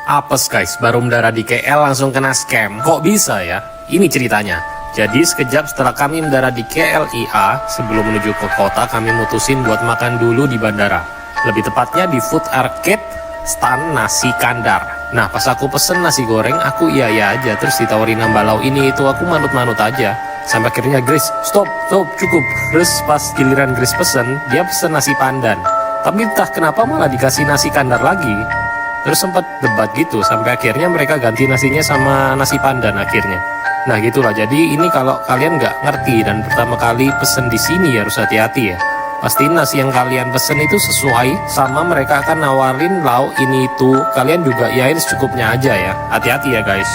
Apes guys, baru mendarat di KL langsung kena scam. Kok bisa ya? Ini ceritanya. Jadi sekejap setelah kami mendarat di KLIA, sebelum menuju ke kota kami mutusin buat makan dulu di bandara. Lebih tepatnya di food arcade stand nasi kandar. Nah pas aku pesen nasi goreng, aku iya aja. Terus ditawarin nambah lauk ini itu, aku manut-manut aja. Sampai akhirnya Grace, stop, cukup. Terus pas giliran Grace pesen, dia pesen nasi pandan. Tapi entah kenapa malah dikasih nasi kandar lagi. Terus sempat debat gitu, sampai akhirnya mereka ganti nasinya sama nasi pandan akhirnya. Nah gitulah, jadi ini kalau kalian nggak ngerti dan pertama kali pesen di sini harus hati-hati ya. Pastiin nasi yang kalian pesen itu sesuai, sama mereka akan nawarin lauk ini itu. Kalian juga yain secukupnya aja ya. Hati-hati ya guys.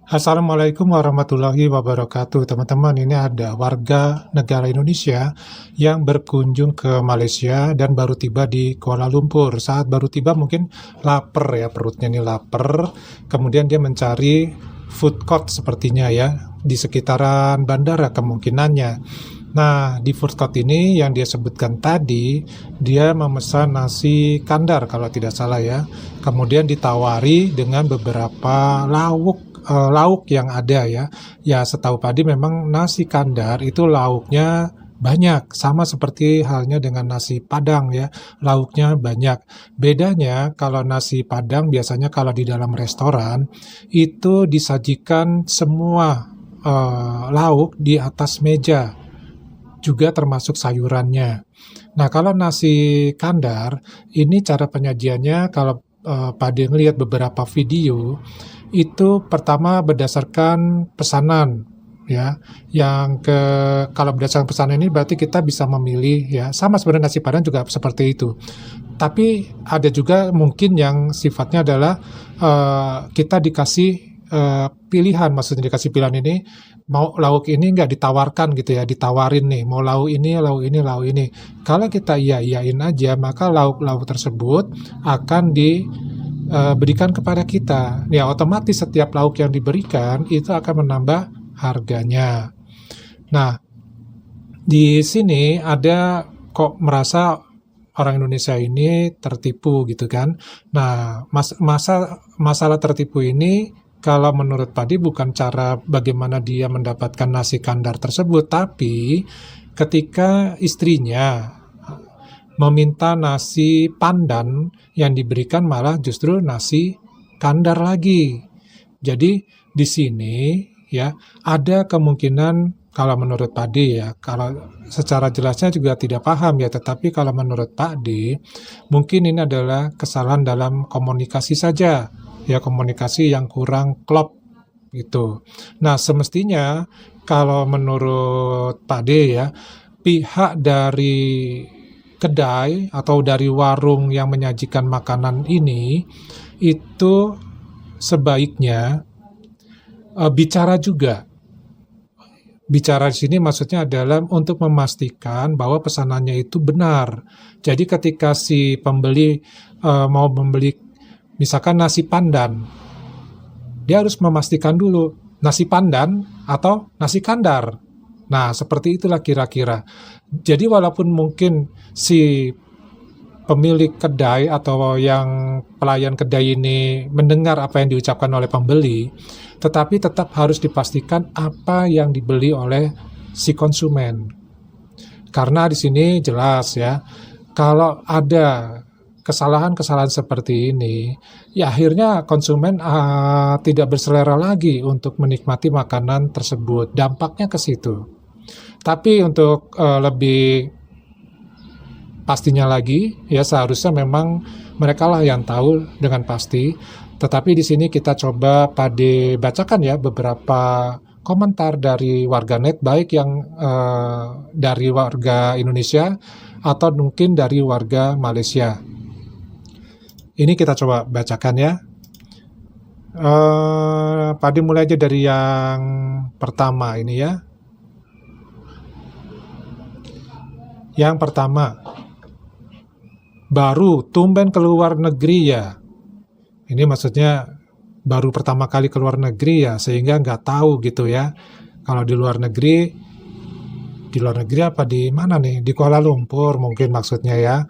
Assalamualaikum warahmatullahi wabarakatuh. Teman-teman, ini ada warga negara Indonesia yang berkunjung ke Malaysia dan baru tiba di Kuala Lumpur. Saat baru tiba mungkin lapar ya, perutnya ini lapar. Kemudian dia mencari food court sepertinya ya, di sekitaran bandara kemungkinannya. Nah, di food court ini yang dia sebutkan tadi, dia memesan nasi kandar kalau tidak salah ya. Kemudian ditawari dengan beberapa lauk yang ada ya. Ya setahu Padi memang nasi kandar itu lauknya banyak, sama seperti halnya dengan nasi padang ya, lauknya banyak. Bedanya kalau nasi padang biasanya kalau di dalam restoran itu disajikan semua lauk di atas meja, juga termasuk sayurannya. Nah kalau nasi kandar ini cara penyajiannya kalau Padi ngelihat beberapa video itu pertama berdasarkan pesanan ya, kalau berdasarkan pesanan ini berarti kita bisa memilih ya, sama sebenarnya nasi padang juga seperti itu. Tapi ada juga mungkin yang sifatnya adalah kita dikasih pilihan, maksudnya dikasih pilihan ini mau lauk ini nggak ditawarkan gitu ya, ditawarin nih mau lauk ini. Kalau kita iyain aja, maka lauk-lauk tersebut akan diberikan kepada kita. Ya otomatis setiap lauk yang diberikan itu akan menambah harganya. Nah, di sini ada kok merasa orang Indonesia ini tertipu gitu kan. Nah, masalah tertipu ini kalau menurut Padi bukan cara bagaimana dia mendapatkan nasi kandar tersebut, tapi ketika istrinya meminta nasi pandan, yang diberikan malah justru nasi kandar lagi. Jadi di sini ya ada kemungkinan, kalau menurut Padi ya, kalau secara jelasnya juga tidak paham ya, tetapi kalau menurut Padi mungkin ini adalah kesalahan dalam komunikasi saja ya, komunikasi yang kurang klop gitu. Nah semestinya kalau menurut Padi ya, pihak dari kedai atau dari warung yang menyajikan makanan ini itu sebaiknya bicara juga. Bicara di sini maksudnya adalah untuk memastikan bahwa pesanannya itu benar. Jadi ketika si pembeli mau membeli misalkan nasi pandan, dia harus memastikan dulu nasi pandan atau nasi kandar. Nah, seperti itulah kira-kira. Jadi walaupun mungkin si pemilik kedai atau yang pelayan kedai ini mendengar apa yang diucapkan oleh pembeli, tetapi tetap harus dipastikan apa yang dibeli oleh si konsumen. Karena di sini jelas ya, kalau ada kesalahan-kesalahan seperti ini, ya akhirnya konsumen tidak berselera lagi untuk menikmati makanan tersebut. Dampaknya ke situ. Tapi untuk lebih pastinya lagi, ya seharusnya memang mereka lah yang tahu dengan pasti. Tetapi di sini kita coba Padi bacakan ya beberapa komentar dari warganet, baik yang dari warga Indonesia atau mungkin dari warga Malaysia. Ini kita coba bacakan ya. Padi mulai aja dari yang pertama ini ya. Yang pertama, baru tumben keluar negeri ya. Ini maksudnya baru pertama kali keluar negeri ya, sehingga nggak tahu gitu ya. Kalau di luar negeri apa di mana nih? Di Kuala Lumpur mungkin maksudnya ya.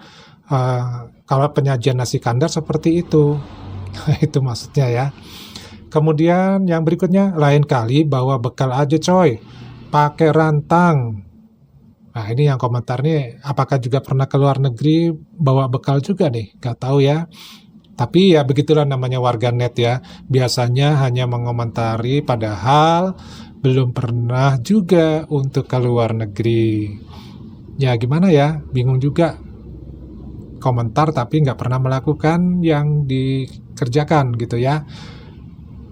Kalau penyajian nasi kandar seperti itu. Itu maksudnya ya. Kemudian yang berikutnya, lain kali bawa bekal aja coy, pakai rantang. Nah ini yang komentar nih, apakah juga pernah ke luar negeri bawa bekal juga nih? Gak tahu ya. Tapi ya begitulah namanya warganet ya. Biasanya hanya mengomentari padahal belum pernah juga untuk ke luar negeri. Ya gimana ya, bingung juga. Komentar tapi nggak pernah melakukan yang dikerjakan gitu ya.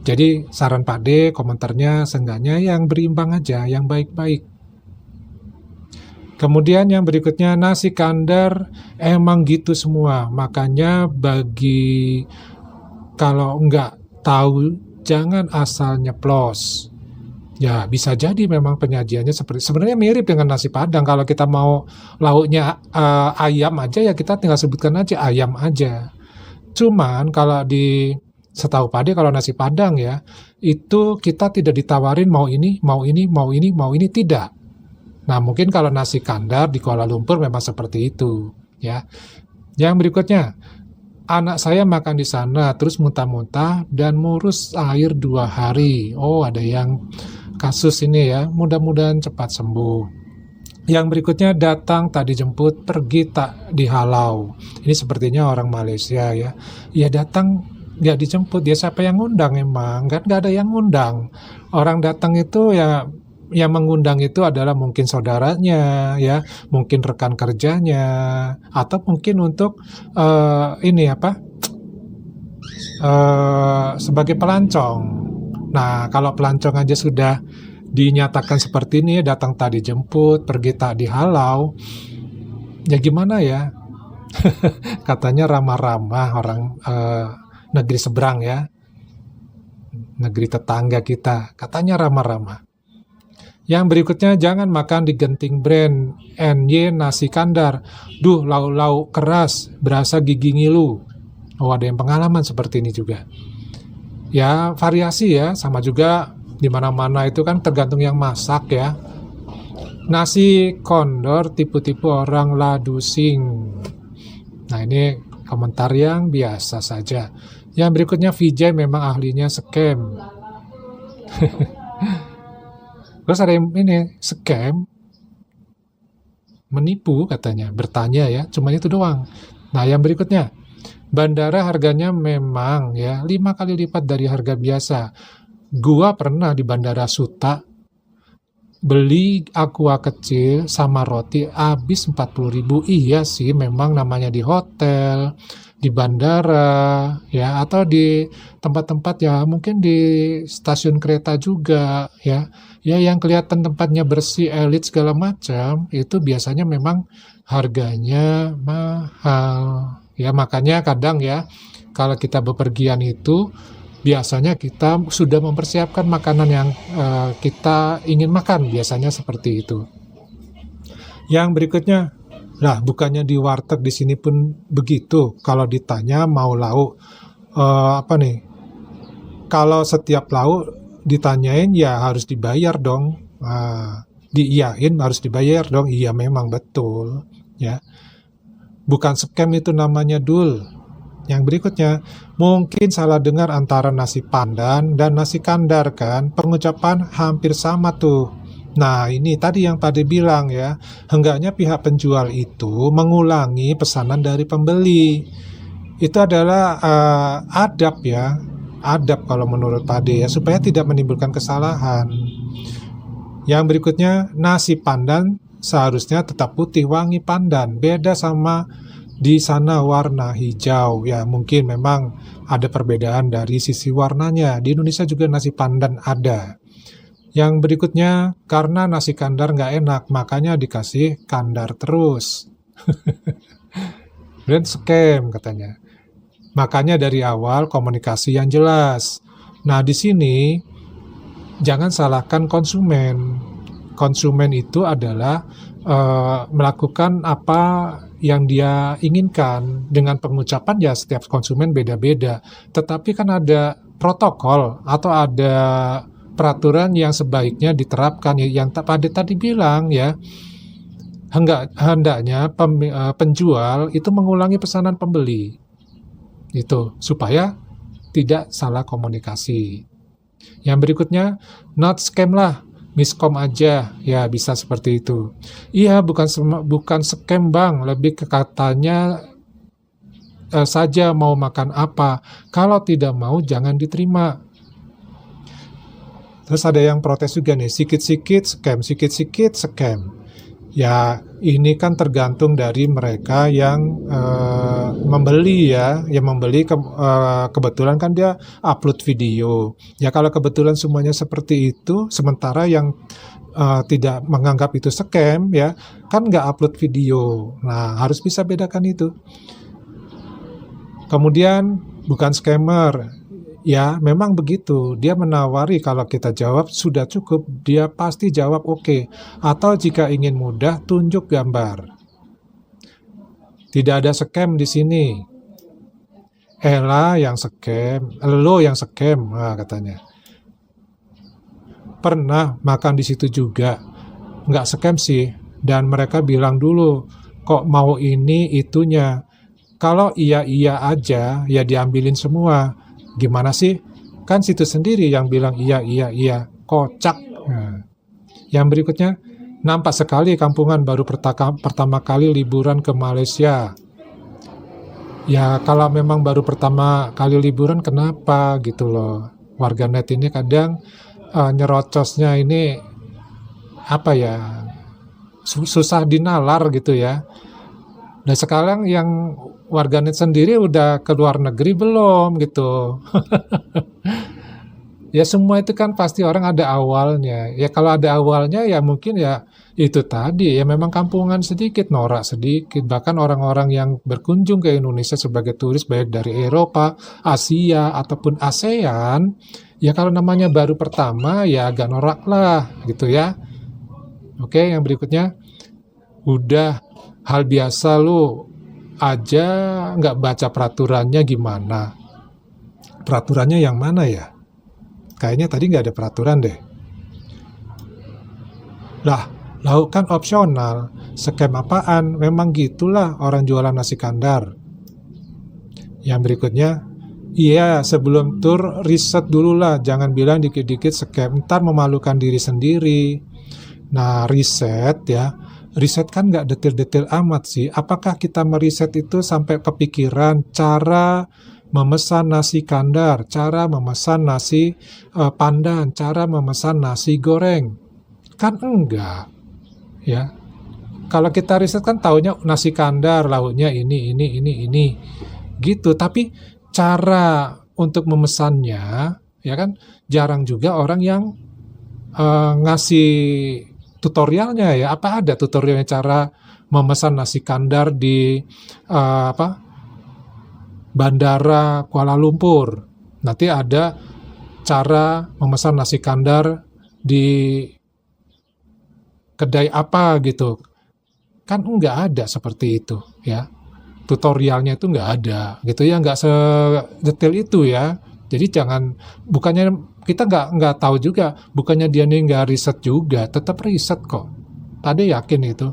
Jadi saran Pak D, komentarnya seenggaknya yang berimbang aja, yang baik-baik. Kemudian yang berikutnya, nasi kandar emang gitu semua. Makanya kalau nggak tahu jangan asal nyeplos. Ya bisa jadi memang penyajiannya sebenarnya mirip dengan nasi Padang. Kalau kita mau lauknya ayam aja ya kita tinggal sebutkan aja ayam aja. Cuman kalau setahu Pade kalau nasi Padang ya, itu kita tidak ditawarin mau ini, mau ini, mau ini, mau ini, tidak. Nah mungkin kalau nasi kandar di Kuala Lumpur memang seperti itu ya. Yang berikutnya, anak saya makan di sana terus muntah-muntah dan murus air 2 hari. Oh ada yang kasus ini ya, mudah-mudahan cepat sembuh. Yang berikutnya, datang tak dijemput, pergi tak dihalau. Ini sepertinya orang Malaysia ya. Ya datang nggak dijemput, ya siapa yang ngundang emang? Kan nggak ada yang ngundang. Orang datang itu ya yang mengundang itu adalah mungkin saudaranya ya, mungkin rekan kerjanya, atau mungkin untuk sebagai pelancong. Nah, kalau pelancong aja sudah dinyatakan seperti ini, datang tak dijemput, pergi tak dihalau, ya gimana ya? Katanya ramah-ramah orang negeri seberang ya, negeri tetangga kita, katanya ramah-ramah. Yang berikutnya, jangan makan di Genting Brand, NY nasi kandar. Duh, lauk-lauk keras, berasa gigi ngilu. Oh, ada yang pengalaman seperti ini juga. Ya, variasi ya, sama juga di mana-mana itu kan tergantung yang masak ya. Nasi kondor tipu-tipu orang ladusing. Nah, ini komentar yang biasa saja. Yang berikutnya, Vijay memang ahlinya scam. Terus ada yang ini, scam, menipu katanya, bertanya ya, cuma itu doang. Nah yang berikutnya, bandara harganya memang ya 5 kali lipat dari harga biasa. Gua pernah di Bandara Suta, beli aqua kecil sama roti habis 40.000. Iya sih, memang namanya di hotel, di bandara ya, atau di tempat-tempat ya mungkin di stasiun kereta juga ya yang kelihatan tempatnya bersih, elit segala macam, itu biasanya memang harganya mahal ya. Makanya kadang ya kalau kita bepergian itu biasanya kita sudah mempersiapkan makanan yang kita ingin makan, biasanya seperti itu. Yang berikutnya, lah bukannya di warteg di sini pun begitu. Kalau ditanya mau lauk kalau setiap lauk ditanyain ya harus dibayar dong. Diiyain harus dibayar dong. Iya memang betul ya. Bukan scam itu namanya, Dul. Yang berikutnya, mungkin salah dengar antara nasi pandan dan nasi kandar kan. Pengucapan hampir sama tuh. Nah ini tadi yang Pade bilang ya, hendaknya pihak penjual itu mengulangi pesanan dari pembeli. Itu adalah adab ya, adab kalau menurut Pade ya, supaya tidak menimbulkan kesalahan. Yang berikutnya, nasi pandan seharusnya tetap putih wangi pandan, beda sama di sana warna hijau. Ya mungkin memang ada perbedaan dari sisi warnanya. Di Indonesia juga nasi pandan ada. Yang berikutnya, karena nasi kandar nggak enak, makanya dikasih kandar terus. Dan scam katanya. Makanya dari awal komunikasi yang jelas. Nah di sini jangan salahkan konsumen. Konsumen itu adalah melakukan apa yang dia inginkan. Dengan pengucapan ya setiap konsumen beda-beda. Tetapi kan ada protokol atau ada peraturan yang sebaiknya diterapkan, yang Pade tadi bilang ya, hendaknya penjual itu mengulangi pesanan pembeli itu supaya tidak salah komunikasi. Yang berikutnya, not scam lah, miskom aja, ya bisa seperti itu. Iya, bukan scam bang, lebih ke katanya saja mau makan apa, kalau tidak mau jangan diterima. Terus ada yang protes juga nih, sikit-sikit scam. Ya, ini kan tergantung dari mereka yang membeli ya. Yang membeli kebetulan kan dia upload video. Ya kalau kebetulan semuanya seperti itu, sementara yang tidak menganggap itu scam ya, kan nggak upload video. Nah, harus bisa bedakan itu. Kemudian bukan scammer. Ya, memang begitu. Dia menawari kalau kita jawab sudah cukup, dia pasti jawab oke. Atau jika ingin mudah, tunjuk gambar. Tidak ada scam di sini. Ella yang scam, lo yang scam, katanya. Pernah makan di situ juga. Nggak scam sih. Dan mereka bilang dulu, kok mau ini itunya. Kalau iya aja, ya diambilin semua. Gimana sih? Kan situ sendiri yang bilang iya. Kocak. Nah. Yang berikutnya, nampak sekali kampungan baru pertama kali liburan ke Malaysia. Ya kalau memang baru pertama kali liburan kenapa gitu loh. Warganet ini kadang nyerocosnya ini apa ya, susah dinalar gitu ya. Nah sekarang yang warganet sendiri udah ke luar negeri belum gitu. Ya semua itu kan pasti orang ada awalnya. Ya kalau ada awalnya ya mungkin ya itu tadi ya memang kampungan sedikit, norak sedikit. Bahkan orang-orang yang berkunjung ke Indonesia sebagai turis baik dari Eropa, Asia ataupun ASEAN, ya kalau namanya baru pertama ya agak norak lah gitu ya. Oke, yang berikutnya, udah hal biasa lu aja nggak baca peraturannya gimana? Peraturannya yang mana ya? Kayaknya tadi nggak ada peraturan deh. Lah, lauk kan opsional. Scam apaan? Memang gitulah orang jualan nasi kandar. Yang berikutnya, iya sebelum tur riset dulu lah. Jangan bilang dikit-dikit scam. Ntar memalukan diri sendiri. Nah, riset ya. Riset kan nggak detail-detail amat sih. Apakah kita meriset itu sampai kepikiran cara memesan nasi kandar, cara memesan nasi pandan, cara memesan nasi goreng? Kan enggak, ya. Kalau kita riset kan taunya nasi kandar, lauknya ini, gitu. Tapi cara untuk memesannya, ya kan, jarang juga orang yang ngasih tutorialnya ya. Apa ada tutorialnya cara memesan nasi kandar di Bandara Kuala Lumpur? Nanti ada cara memesan nasi kandar di kedai apa gitu. Kan nggak ada seperti itu ya. Tutorialnya itu nggak ada gitu ya, nggak sedetail itu ya. Jadi jangan, bukannya kita nggak tahu juga, bukannya dia nih nggak riset juga, tetap riset kok. Tadi yakin itu.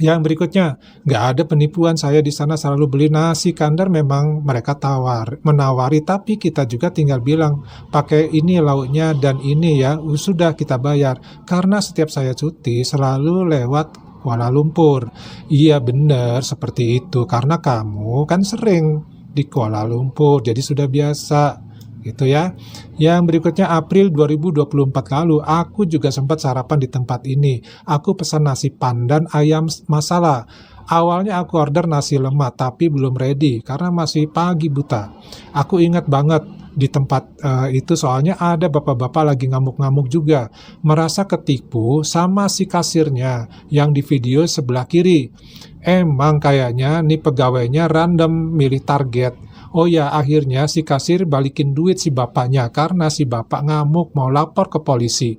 Yang berikutnya, nggak ada penipuan, saya di sana selalu beli nasi kandar, memang mereka menawari, tapi kita juga tinggal bilang, pakai ini lauknya dan ini ya, sudah kita bayar. Karena setiap saya cuti selalu lewat Kuala Lumpur. Iya benar seperti itu, karena kamu kan sering di Kuala Lumpur, jadi sudah biasa gitu ya. Yang berikutnya, April 2024 lalu aku juga sempat sarapan di tempat ini. Aku pesan nasi pandan ayam masala. Awalnya aku order nasi lemak tapi belum ready karena masih pagi buta. Aku ingat banget di tempat itu soalnya ada bapak-bapak lagi ngamuk-ngamuk juga. Merasa ketipu sama si kasirnya yang di video sebelah kiri. Emang kayaknya nih pegawainya random milih target. Oh ya, akhirnya si kasir balikin duit si bapaknya karena si bapak ngamuk mau lapor ke polisi.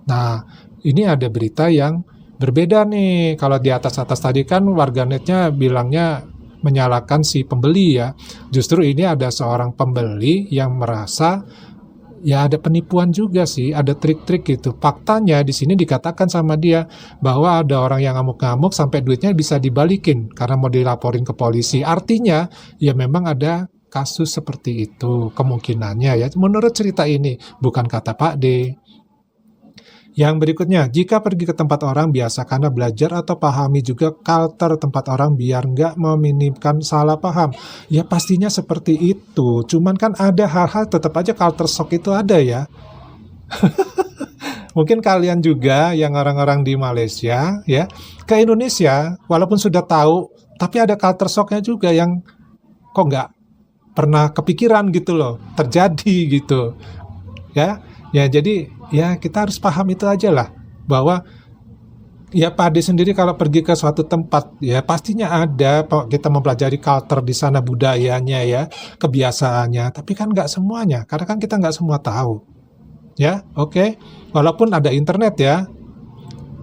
Nah, ini ada berita yang berbeda nih. Kalau di atas-atas tadi kan warganetnya bilangnya menyalahkan si pembeli ya. Justru ini ada seorang pembeli yang merasa ya ada penipuan juga sih, ada trik-trik gitu. Faktanya di sini dikatakan sama dia bahwa ada orang yang ngamuk-ngamuk sampai duitnya bisa dibalikin karena mau dilaporin ke polisi. Artinya ya memang ada kasus seperti itu kemungkinannya ya, menurut cerita ini, bukan kata Pak D. Yang berikutnya, jika pergi ke tempat orang, biasakanlah belajar atau pahami juga culture tempat orang biar nggak meminimkan salah paham. Ya pastinya seperti itu, cuman kan ada hal-hal tetap aja culture shock itu ada ya. Mungkin kalian juga yang orang-orang di Malaysia ya, ke Indonesia, walaupun sudah tahu, tapi ada culture shocknya juga yang kok nggak pernah kepikiran gitu loh, terjadi gitu. Ya jadi ya kita harus paham itu aja lah, bahwa ya Pak Ade sendiri kalau pergi ke suatu tempat ya pastinya ada kita mempelajari culture di sana, budayanya ya, kebiasaannya, tapi kan nggak semuanya, karena kan kita nggak semua tahu ya. Oke. Walaupun ada internet ya.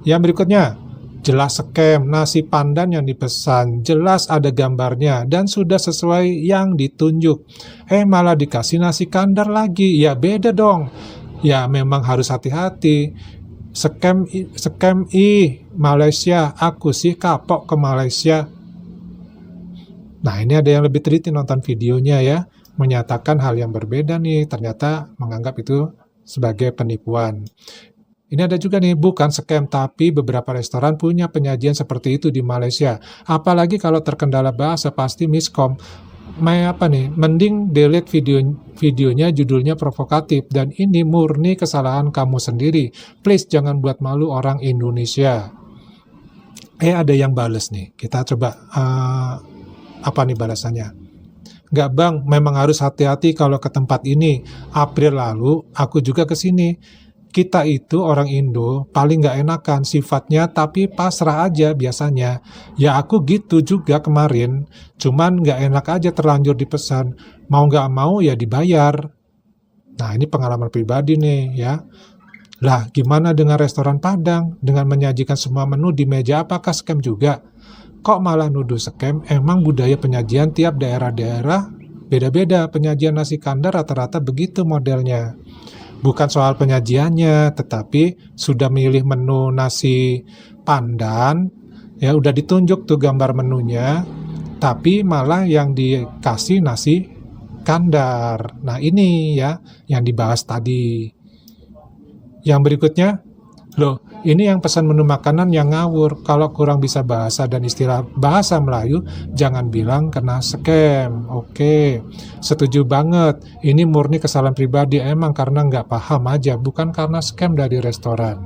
Yang berikutnya, jelas scam, nasi pandan yang dipesan, jelas ada gambarnya, dan sudah sesuai yang ditunjuk. Malah dikasih nasi kandar lagi, ya beda dong. Ya memang harus hati-hati. Scam Malaysia, aku sih kapok ke Malaysia. Nah ini ada yang lebih teliti nonton videonya ya, menyatakan hal yang berbeda nih, ternyata menganggap itu sebagai penipuan. Ini ada juga nih, bukan scam, tapi beberapa restoran punya penyajian seperti itu di Malaysia. Apalagi kalau terkendala bahasa, pasti miskom. Mending delete videonya, judulnya provokatif, dan ini murni kesalahan kamu sendiri. Please jangan buat malu orang Indonesia. Ada yang bales nih, kita coba apa nih balasannya. Nggak bang, memang harus hati-hati kalau ke tempat ini. April lalu aku juga ke sini. Kita itu orang Indo paling nggak enakan sifatnya, tapi pasrah aja biasanya. Ya aku gitu juga kemarin, cuman nggak enak aja terlanjur dipesan. Mau nggak mau ya dibayar. Nah ini pengalaman pribadi nih ya. Lah gimana dengan restoran Padang? Dengan menyajikan semua menu di meja, apakah scam juga? Kok malah nuduh scam? Emang budaya penyajian tiap daerah-daerah beda-beda. Penyajian nasi kandar rata-rata begitu modelnya. Bukan soal penyajiannya, tetapi sudah milih menu nasi pandan, ya udah ditunjuk tuh gambar menunya, tapi malah yang dikasih nasi kandar. Nah ini ya yang dibahas tadi. Yang berikutnya, loh ini yang pesan menu makanan yang ngawur. Kalau kurang bisa bahasa dan istilah bahasa Melayu, jangan bilang kena scam. Oke, setuju banget. Ini murni kesalahan pribadi, emang karena nggak paham aja, bukan karena scam dari restoran.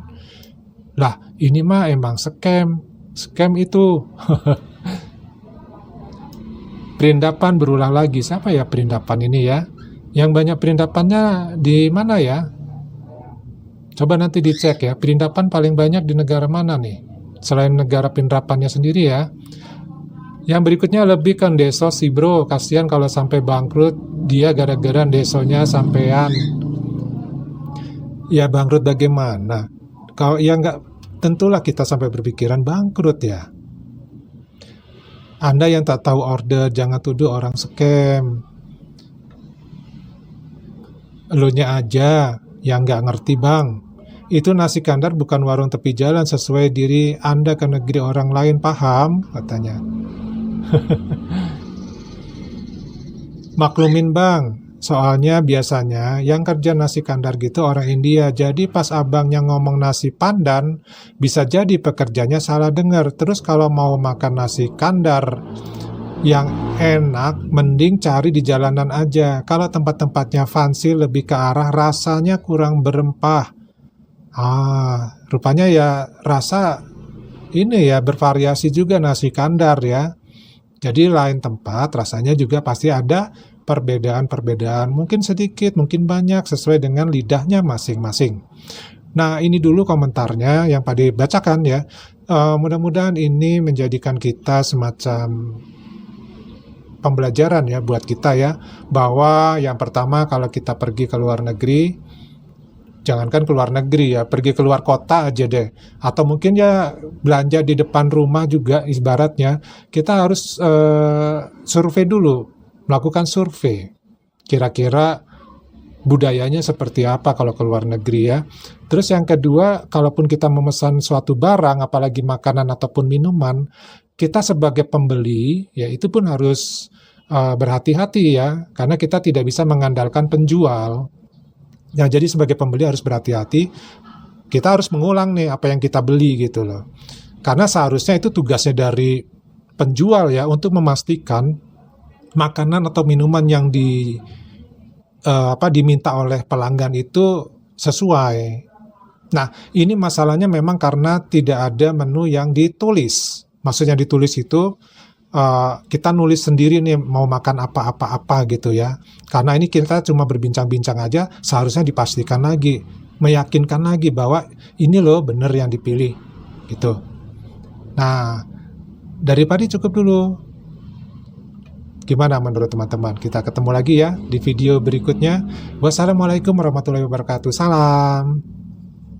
Lah, ini mah emang scam. Scam itu. Perindapan berulang lagi. Siapa ya perindapan ini ya? Yang banyak perindapannya di mana ya? Coba nanti dicek ya, perindapan paling banyak di negara mana nih? Selain negara perindapannya sendiri ya. Yang berikutnya lebih ke deso sih bro, kasihan kalau sampai bangkrut, dia gara-gara desonya sampean. Ya bangkrut bagaimana? Kalau ya nggak, tentulah kita sampai berpikiran bangkrut ya. Anda yang tak tahu order, jangan tuduh orang scam. Elunya aja yang nggak ngerti bang. Itu nasi kandar bukan warung tepi jalan, sesuai diri Anda ke negeri orang lain, paham? Katanya. Maklumin bang, soalnya biasanya yang kerja nasi kandar gitu orang India. Jadi pas abangnya ngomong nasi pandan, bisa jadi pekerjanya salah dengar. Terus kalau mau makan nasi kandar yang enak, mending cari di jalanan aja. Kalau tempat-tempatnya fancy, lebih ke arah rasanya kurang berempah. Rupanya ya rasa ini ya bervariasi juga nasi kandar ya. Jadi lain tempat rasanya juga pasti ada perbedaan-perbedaan. Mungkin sedikit, mungkin banyak, sesuai dengan lidahnya masing-masing. Nah ini dulu komentarnya yang Pak D bacakan ya. Mudah-mudahan ini menjadikan kita semacam pembelajaran ya buat kita ya, bahwa yang pertama kalau kita pergi ke luar negeri, jangankan ke luar negeri ya, pergi ke luar kota aja deh, atau mungkin ya belanja di depan rumah juga ibaratnya, kita harus survei dulu, melakukan survei, kira-kira budayanya seperti apa kalau ke luar negeri ya. Terus yang kedua, kalaupun kita memesan suatu barang, apalagi makanan ataupun minuman, kita sebagai pembeli ya itu pun harus berhati-hati ya, karena kita tidak bisa mengandalkan penjual. Ya, jadi sebagai pembeli harus berhati-hati, kita harus mengulang nih apa yang kita beli gitu loh. Karena seharusnya itu tugasnya dari penjual ya, untuk memastikan makanan atau minuman yang diminta oleh pelanggan itu sesuai. Nah, ini masalahnya memang karena tidak ada menu yang ditulis. Maksudnya ditulis itu kita nulis sendiri nih mau makan apa-apa gitu ya. Karena ini kita cuma berbincang-bincang aja, seharusnya dipastikan lagi, meyakinkan lagi bahwa ini loh bener yang dipilih gitu. Nah, daripada cukup dulu. Gimana menurut teman-teman? Kita ketemu lagi ya di video berikutnya. Wassalamualaikum warahmatullahi wabarakatuh. Salam.